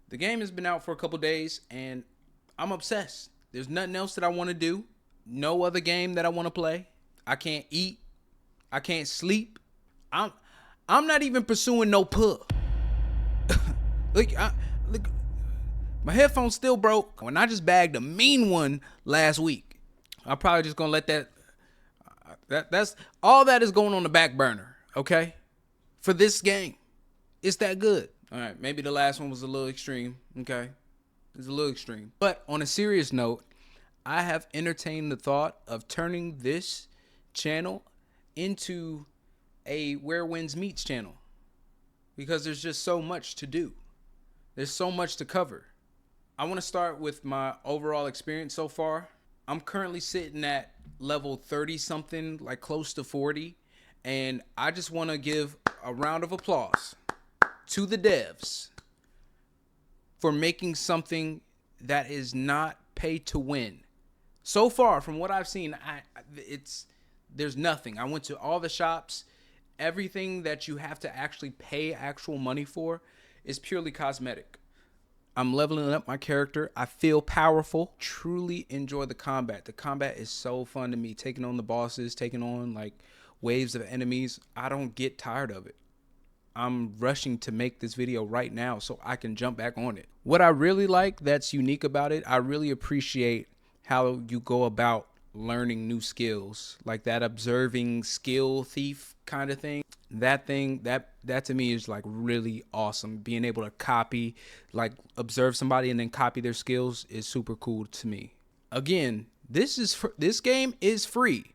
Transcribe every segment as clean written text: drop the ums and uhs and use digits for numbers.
The game has been out for a couple days and I'm obsessed. There's nothing else that I want to do. No other game that I want to play. I can't eat. I can't sleep. I'm I'm not even pursuing no puh. Look, my headphones still broke. When I just bagged a mean one last week, I'm probably just gonna let that's all that is going on the back burner. Okay, for this game, it's that good. All right, maybe the last one was a little extreme. Okay, it's a little extreme. But on a serious note, I have entertained the thought of turning this channel into a Where Winds Meets channel because there's just so much to do. There's so much to cover. I want to start with my overall experience so far. I'm currently sitting at level 30 something, like close to 40. And I just want to give a round of applause to the devs for making something that is not pay to win. So far, from what I've seen, there's nothing. I went to all the shops. Everything that you have to actually pay actual money for is purely cosmetic. I'm leveling up my character. I feel powerful. Truly enjoy the combat. The combat is so fun to me. Taking on the bosses, taking on like waves of enemies. I don't get tired of it. I'm rushing to make this video right now so I can jump back on it. What I really like that's unique about it, I really appreciate how you go about learning new skills, like that observing skill thief kind of thing. That to me is like really awesome. Being able to copy, like observe somebody and then copy their skills is super cool to me. Again, this game is free.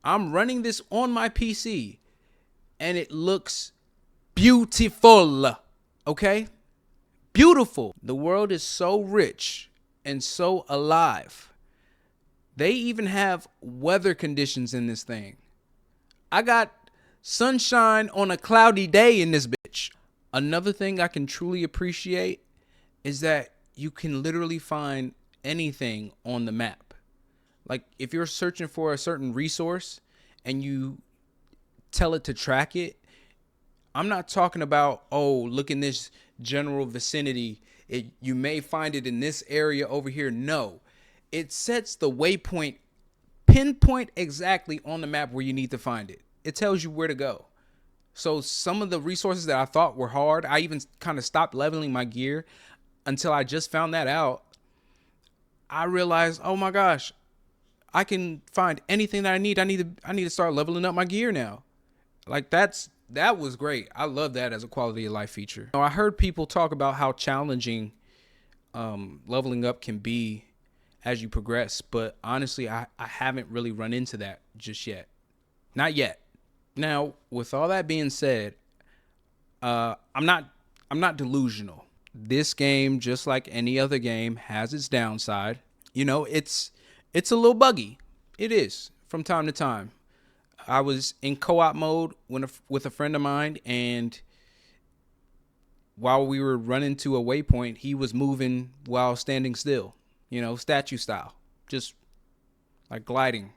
I'm running this on my PC and it looks beautiful. Okay? Beautiful. The world is so rich and so alive. They even have weather conditions in this thing. I got sunshine on a cloudy day in this bitch. Another thing I can truly appreciate is that you can literally find anything on the map. Like if you're searching for a certain resource and you tell it to track it, I'm not talking about, oh, look in this general vicinity. You may find it in this area over here. No, it sets the waypoint, pinpoint exactly on the map where you need to find it. It tells you where to go. So some of the resources that I thought were hard, I even kind of stopped leveling my gear until I just found that out. I realized, oh my gosh, I can find anything that I need. I need to start leveling up my gear now. Like that was great. I love that as a quality of life feature. I heard people talk about how challenging leveling up can be as you progress, but honestly, I haven't really run into that just yet. Not yet. Now, with all that being said, I'm not delusional. This game, just like any other game, has its downside. You know, it's a little buggy. It is from time to time. I was in co-op mode with a friend of mine, and while we were running to a waypoint, he was moving while standing still. You know, statue style, just like gliding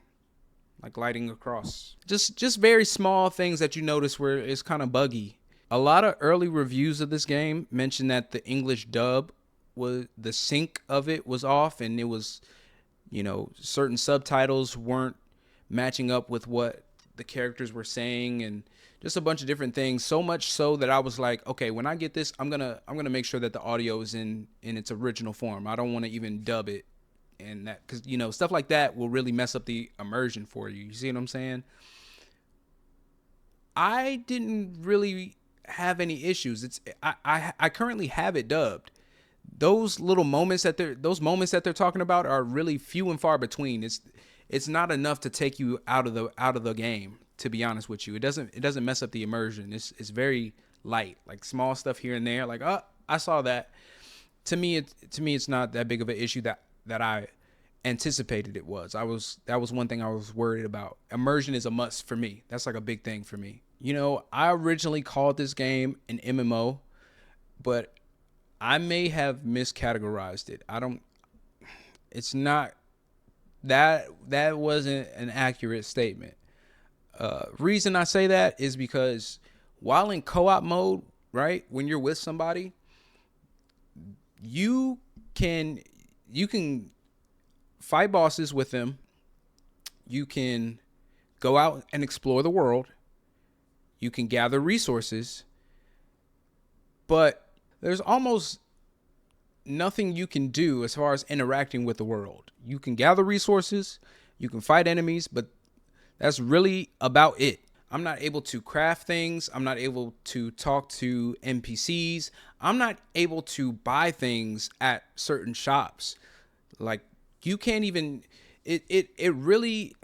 across. Just very small things that you notice where it's kind of buggy. A lot of early reviews of this game mentioned that the English dub was the sync of it was off, and it was, you know, certain subtitles weren't matching up with what the characters were saying, and just a bunch of different things. So much so that I was like, okay, when I get this, I'm gonna make sure that the audio is in its original form. I don't want to even dub it, and that, because you know, stuff like that will really mess up the immersion for you. You see what I'm saying? I didn't really have any issues. I currently have it dubbed. Those moments that they're talking about are really few and far between. It's not enough to take you out of the game, to be honest with you. It doesn't mess up the immersion. It's very light, like small stuff here and there, like, oh, I saw that. To me it's not that big of an issue that I anticipated it was. That was one thing I was worried about. Immersion is a must for me. That's like a big thing for me. You know, I originally called this game an MMO, but I may have miscategorized it. It's not that wasn't an accurate statement. Reason I say that is because while in co-op mode, right, when you're with somebody, You can you can fight bosses with them. You can go out and explore the world. You can gather resources, but there's almost nothing you can do as far as interacting with the world. You can gather resources, you can fight enemies, but that's really about it. I'm not able to craft things. I'm not able to talk to NPCs. I'm not able to buy things at certain shops. Like, you can't even it really,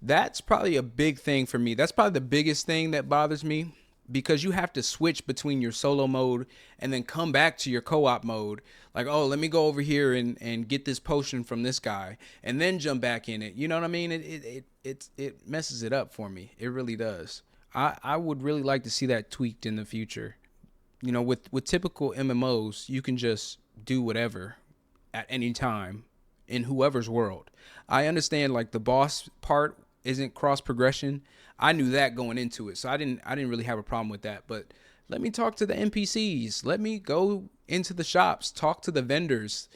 that's probably a big thing for me. That's probably the biggest thing that bothers me, because you have to switch between your solo mode and then come back to your co-op mode. Like, oh, let me go over here and get this potion from this guy and then jump back in it. You know what I mean? It messes it up for me. It really does. I would really like to see that tweaked in the future. You know, with typical MMOs, you can just do whatever at any time in whoever's world. I understand, like, the boss part isn't cross progression. I knew that going into it, so I didn't really have a problem with that. But let me talk to the NPCs. Let me go into the shops, talk to the vendors.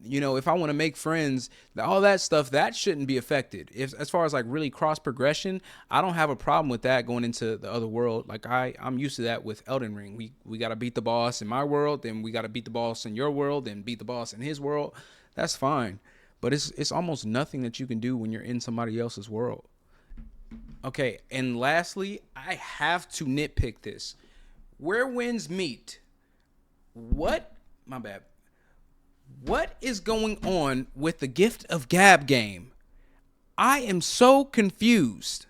You know, if I want to make friends, all that stuff, that shouldn't be affected. If, as far as like really cross progression, I don't have a problem with that going into the other world. Like, I'm used to that with Elden Ring. We got to beat the boss in my world, then we got to beat the boss in your world, then beat the boss in his world. That's fine. But it's almost nothing that you can do when you're in somebody else's world. Okay, and lastly, I have to nitpick this. Where winds meet. What? My bad. What is going on with the Gift of Gab game? I am so confused.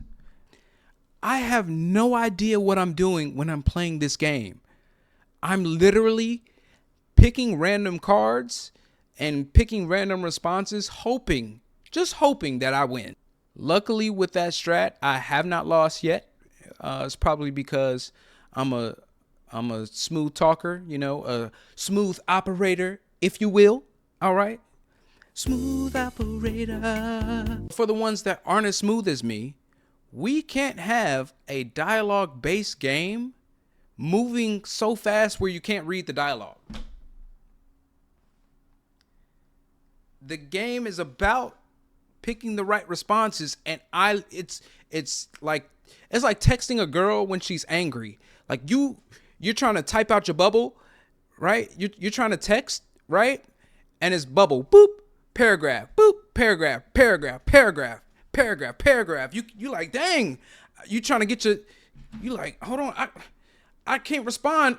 I have no idea what I'm doing when I'm playing this game. I'm literally picking random cards and picking random responses, just hoping that I win. Luckily, with that strat, I have not lost yet. It's probably because I'm a smooth talker, you know, a smooth operator, if you will. All right, smooth operator. For the ones that aren't as smooth as me, we can't have a dialogue-based game moving so fast where you can't read the dialogue. The game is about picking the right responses, and it's like texting a girl when she's angry. Like, you're trying to type out your bubble, right? You're trying to text, right? And it's bubble, boop, paragraph, boop, paragraph, paragraph, paragraph, paragraph, paragraph. You like, dang, you trying to get you like, hold on, I can't respond.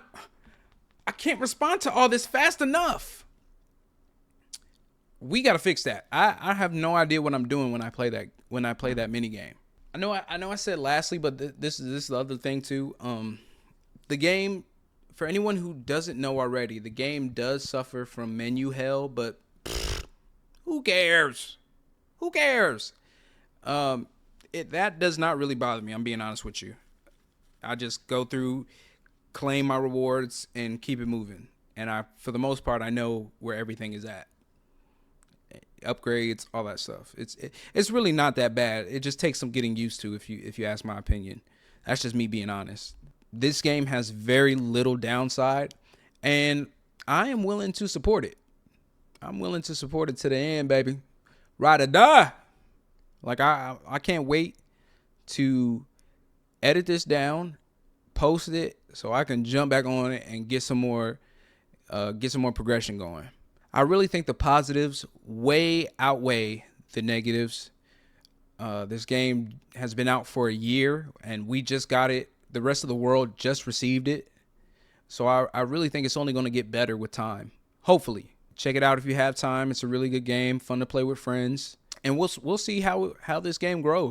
I can't respond to all this fast enough. We got to fix that. I have no idea what I'm doing when I play that mini game. I know I said lastly, but this is the other thing too. The game, for anyone who doesn't know already, the game does suffer from menu hell, but who cares? Who cares? That does not really bother me. I'm being honest with you. I just go through, claim my rewards, and keep it moving. And for the most part, I know where everything is at. Upgrades, all that stuff. It's really not that bad. It just takes some getting used to, if you ask my opinion. That's just me being honest. This game has very little downside, and I am willing to support it. I'm willing to support it to the end, baby. Ride or die. Like, I can't wait to edit this down, post it, so I can jump back on it and get some more progression going. I really think the positives way outweigh the negatives. This game has been out for a year, and we just got it. The rest of the world just received it. So I really think it's only going to get better with time. Hopefully. Check it out if you have time. It's a really good game, fun to play with friends. And we'll see how this game grows.